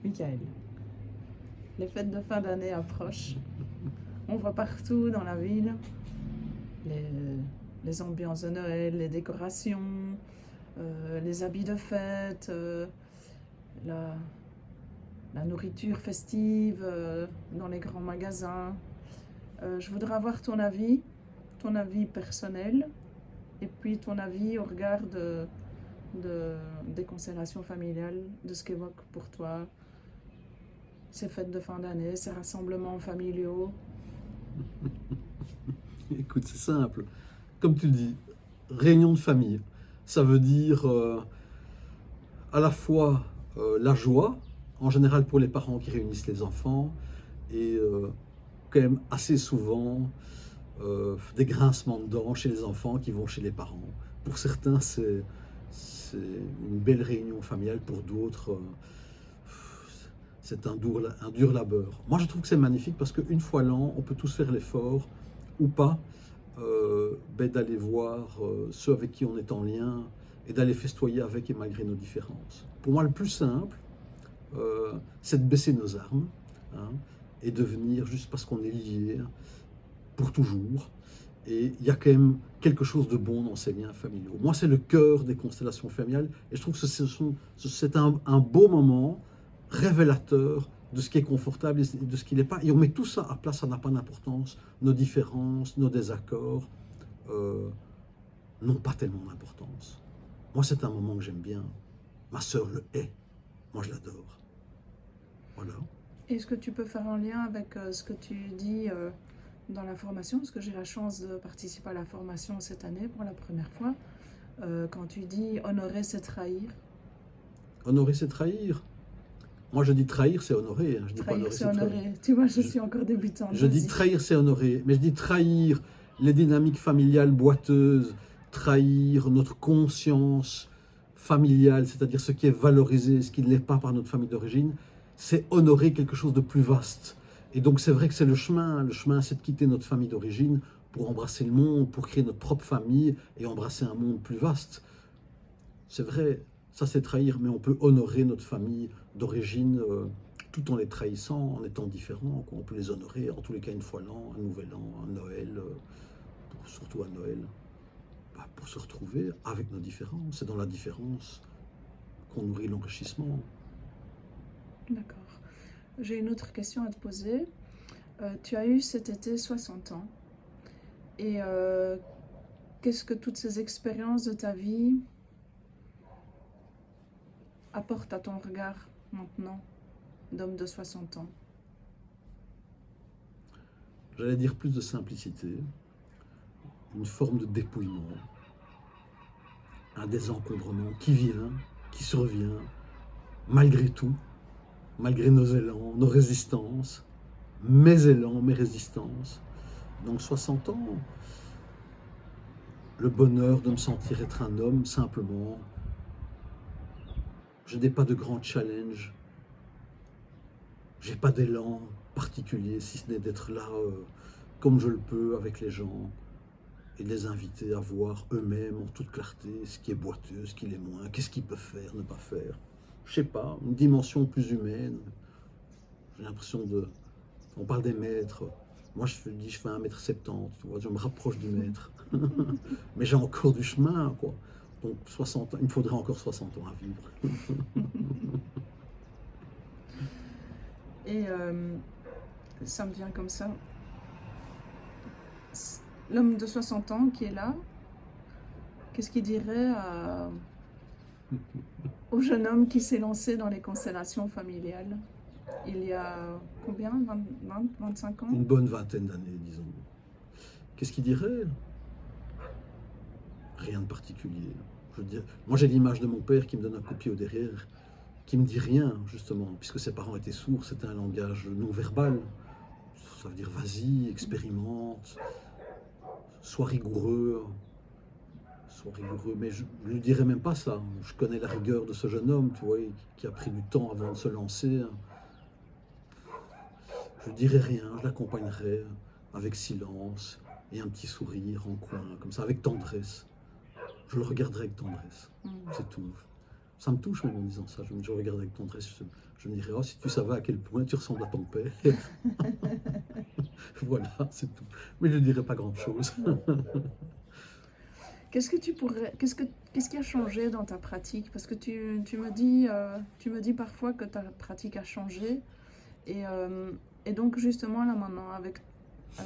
Michael, les fêtes de fin d'année approchent. On voit partout dans la ville les, les ambiances de Noël, les décorations, les habits de fête, la, la nourriture festive dans les grands magasins. Je voudrais avoir ton avis personnel, et puis ton avis au regard des constellations familiales, de ce qu'évoque pour toi ces fêtes de fin d'année, ces rassemblements familiaux. Écoute, c'est simple. Comme tu le dis, réunion de famille. Ça veut dire à la fois la joie, en général pour les parents qui réunissent les enfants, et quand même assez souvent des grincements de dents chez les enfants qui vont chez les parents. Pour certains, c'est une belle réunion familiale, pour d'autres, c'est un dur labeur. Moi, je trouve que c'est magnifique parce qu'une fois l'an, on peut tous faire l'effort, ou pas, d'aller voir ceux avec qui on est en lien et d'aller festoyer avec et malgré nos différences. Pour moi, le plus simple, c'est de baisser nos armes, hein, et de venir juste parce qu'on est liés pour toujours. Et il y a quand même quelque chose de bon dans ces liens familiaux. Moi, c'est le cœur des constellations familiales, et je trouve que c'est un beau moment révélateur de ce qui est confortable et de ce qui n'est pas. Et on met tout ça à plat, ça n'a pas d'importance. Nos différences, nos désaccords n'ont pas tellement d'importance. Moi, c'est un moment que j'aime bien. Ma sœur le hait. Moi, je l'adore. Voilà. Est-ce que tu peux faire un lien avec ce que tu dis dans la formation, parce que j'ai la chance de participer à la formation cette année pour la première fois, quand tu dis honorer, c'est trahir. Honorer, c'est trahir. Moi, je dis trahir, c'est honorer. Je dis Trahir, pas c'est honorer, c'est honorer. trahir. Tu vois, je suis encore débutante. Je dis trahir, c'est honorer. Mais je dis trahir les dynamiques familiales boiteuses, trahir notre conscience familiale, c'est-à-dire ce qui est valorisé, ce qui ne l'est pas par notre famille d'origine, c'est honorer quelque chose de plus vaste. Et donc c'est vrai que c'est le chemin. Le chemin, c'est de quitter notre famille d'origine pour embrasser le monde, pour créer notre propre famille et embrasser un monde plus vaste. C'est vrai, ça c'est trahir, mais on peut honorer notre famille d'origine tout en les trahissant, en étant différents. On peut les honorer, en tous les cas, une fois l'an, un nouvel an, un Noël, surtout à Noël, pour se retrouver avec nos différences. C'est dans la différence qu'on nourrit l'enrichissement. D'accord. J'ai une autre question à te poser. Tu as eu cet été 60 ans. Et qu'est-ce que toutes ces expériences de ta vie apportent à ton regard maintenant, d'homme de 60 ans? J'allais dire plus de simplicité, une forme de dépouillement, un désencombrement qui vient, qui survient, malgré tout, malgré nos élans, nos résistances, mes élans, mes résistances. Donc 60 ans, le bonheur de me sentir être un homme simplement. Je n'ai pas de grands challenges, j'ai pas d'élan particulier, si ce n'est d'être là comme je le peux avec les gens et de les inviter à voir eux-mêmes en toute clarté ce qui est boiteux, ce qui l'est moins, qu'est-ce qu'ils peuvent faire, ne pas faire. Je sais pas, une dimension plus humaine. J'ai l'impression de... On parle des maîtres. Moi, je fais 1m70, tu vois, je me rapproche du maître. Mais j'ai encore du chemin, quoi. Donc 60 ans, il me faudrait encore 60 ans à vivre. Et ça me vient comme ça. L'homme de 60 ans qui est là, qu'est-ce qu'il dirait au jeune homme qui s'est lancé dans les constellations familiales il y a combien, 25 ans? Une bonne vingtaine d'années, disons. Qu'est-ce qu'il dirait? Rien de particulier. Je veux dire, moi, j'ai l'image de mon père qui me donne un coup de pied au derrière, qui me dit rien, justement, puisque ses parents étaient sourds, c'était un langage non verbal. Ça veut dire vas-y, expérimente, sois rigoureux, mais je ne lui dirais même pas ça. Je connais la rigueur de ce jeune homme, tu vois, qui a pris du temps avant de se lancer. Je ne dirais rien, je l'accompagnerais avec silence et un petit sourire en coin, comme ça, avec tendresse. Je le regarderai avec tendresse, c'est tout. Ça me touche même en disant ça. Je regarde avec tendresse. Je me dirais, oh, si tu savais à quel point tu ressembles à ton père. Voilà, c'est tout. Mais je ne dirais pas grand-chose. Qu'est-ce que tu pourrais, qu'est-ce qui a changé dans ta pratique? Parce que tu me dis parfois que ta pratique a changé. Et donc justement là maintenant, avec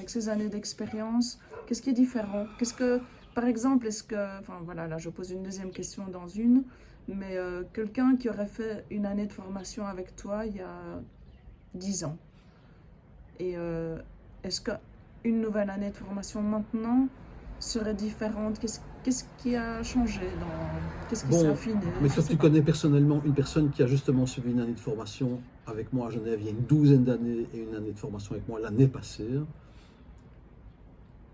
ces années d'expérience, qu'est-ce qui est différent? Par exemple, enfin voilà, là je pose une deuxième question dans une, mais quelqu'un qui aurait fait une année de formation avec toi il y a 10 ans, et est-ce qu'une nouvelle année de formation maintenant serait différente? Qu'est-ce qui a changé qu'est-ce qui s'est Bon, affiné? mais Je toi, sais tu pas. connais personnellement une personne qui a justement suivi une année de formation avec moi à Genève il y a une douzaine d'années et une année de formation avec moi l'année passée.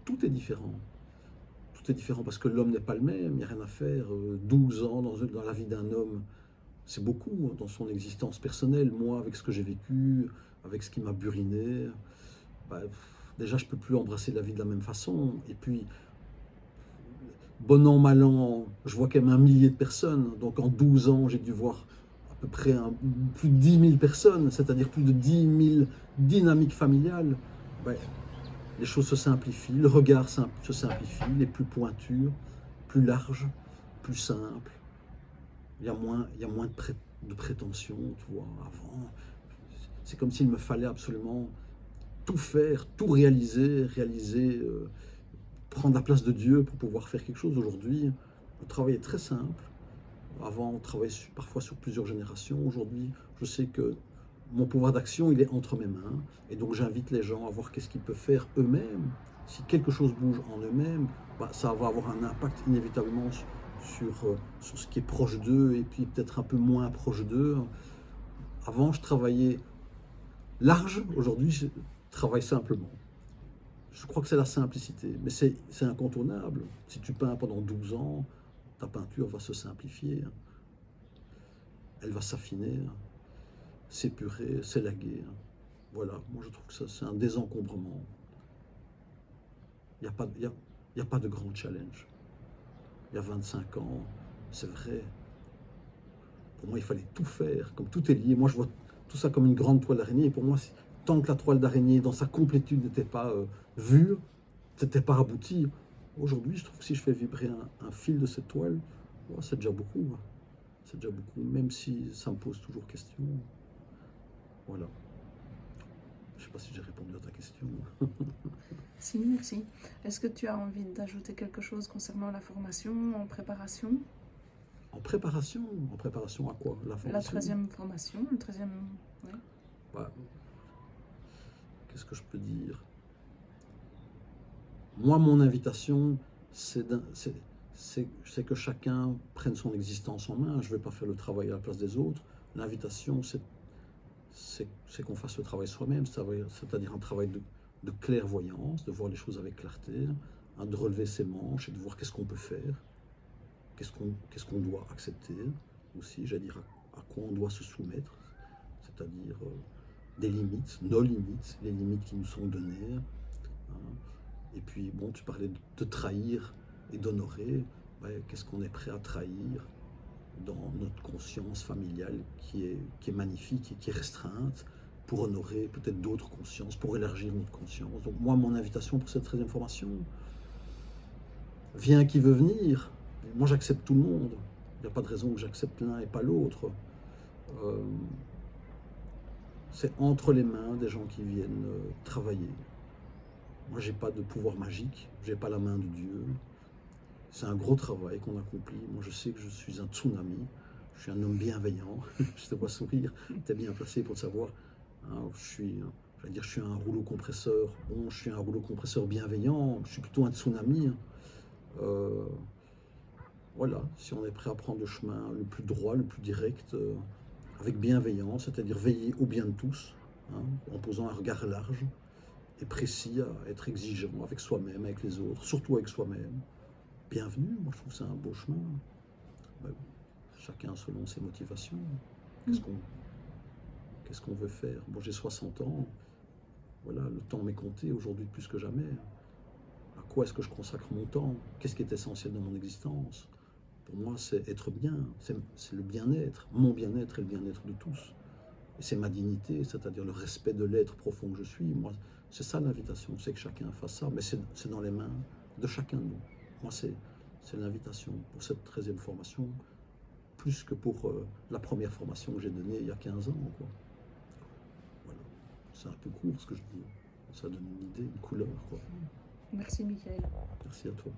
Tout est différent. Tout est différent parce que l'homme n'est pas le même, il n'y a rien à faire. 12 ans dans la vie d'un homme, c'est beaucoup dans son existence personnelle. Moi, avec ce que j'ai vécu, avec ce qui m'a buriné, bah, déjà, je ne peux plus embrasser la vie de la même façon. Et puis, bon an, mal an, je vois quand même 1 millier de personnes. Donc en 12 ans, j'ai dû voir à peu près plus de 10 000 personnes, c'est-à-dire plus de 10 000 dynamiques familiales. Ben, les choses se simplifient, le regard se simplifie, il est plus pointu, plus large, plus simple. Il y a moins de prétention, tu vois. Avant, c'est comme s'il me fallait absolument tout faire, tout réaliser, prendre la place de Dieu pour pouvoir faire quelque chose. Aujourd'hui, le travail est très simple. Avant, on travaillait parfois sur plusieurs générations. Aujourd'hui, je sais que mon pouvoir d'action, il est entre mes mains. Et donc, j'invite les gens à voir qu'est-ce qu'ils peuvent faire eux-mêmes. Si quelque chose bouge en eux-mêmes, bah, ça va avoir un impact inévitablement sur ce qui est proche d'eux et puis peut-être un peu moins proche d'eux. Avant, je travaillais large. Aujourd'hui, je travaille simplement. Je crois que c'est la simplicité, mais c'est incontournable. Si tu peins pendant 12 ans, ta peinture va se simplifier, elle va s'affiner, s'épurer, s'élaguer. Voilà, moi je trouve que ça c'est un désencombrement. Il n'y a, pas- il y a, il y a pas de grand challenge. Il y a 25 ans, c'est vrai, pour moi il fallait tout faire, comme tout est lié. Moi je vois tout ça comme une grande toile d'araignée, et pour moi, tant que la toile d'araignée dans sa complétude n'était pas vue, n'était pas aboutie, aujourd'hui je trouve que si je fais vibrer un fil de cette toile, oh, c'est déjà beaucoup. C'est déjà beaucoup, même si ça me pose toujours question. Voilà. Je ne sais pas si j'ai répondu à ta question. Si, merci. Est-ce que tu as envie d'ajouter quelque chose concernant la formation en préparation? En préparation à quoi? La La formation? 13e formation, le 13e... ouais. Bah, qu'est-ce que je peux dire? Moi, mon invitation, c'est que chacun prenne son existence en main. Je ne vais pas faire le travail à la place des autres. L'invitation, c'est qu'on fasse le travail soi-même, c'est-à-dire un travail de clairvoyance, de voir les choses avec clarté, hein, de relever ses manches et de voir qu'est-ce qu'on peut faire, qu'est-ce qu'on doit accepter aussi, j'allais dire à quoi on doit se soumettre, c'est-à-dire des limites, nos limites, les limites qui nous sont données. Hein. Et puis, bon, tu parlais de trahir et d'honorer. Ouais, qu'est-ce qu'on est prêt à trahir dans notre conscience familiale qui est magnifique et qui est restreinte pour honorer peut-être d'autres consciences, pour élargir notre conscience. Donc moi, mon invitation pour cette 13e formation, viens qui veut venir. Moi, j'accepte tout le monde. Il n'y a pas de raison que j'accepte l'un et pas l'autre. C'est entre les mains des gens qui viennent travailler. Moi, j'ai pas de pouvoir magique, j'ai pas la main de Dieu. C'est un gros travail qu'on accomplit. Moi, je sais que je suis un tsunami. Je suis un homme bienveillant. Je te vois sourire. Tu es bien placé pour le savoir. Hein, je suis un rouleau compresseur. Bon, je suis un rouleau compresseur bienveillant. Je suis plutôt un tsunami. Voilà, si on est prêt à prendre le chemin le plus droit, le plus direct, avec bienveillance, c'est-à-dire veiller au bien de tous, hein, en posant un regard large et précis, à être exigeant avec soi-même, avec les autres, surtout avec soi-même. Bienvenue, moi je trouve que c'est un beau chemin. Ben, chacun selon ses motivations. Qu'est-ce qu'on veut faire? Bon, j'ai 60 ans, voilà, le temps m'est compté aujourd'hui plus que jamais. À quoi est-ce que je consacre mon temps? Qu'est-ce qui est essentiel dans mon existence? Pour moi, c'est être bien, c'est le bien-être, mon bien-être et le bien-être de tous. Et c'est ma dignité, c'est-à-dire le respect de l'être profond que je suis. Moi, c'est ça l'invitation, c'est que chacun fasse ça, mais c'est dans les mains de chacun de nous. Moi, c'est l'invitation pour cette 13e formation, plus que pour la première formation que j'ai donnée il y a 15 ans, quoi. Voilà. C'est un peu court ce que je dis. Ça donne une idée, une couleur, quoi. Merci, Michael. Merci à toi.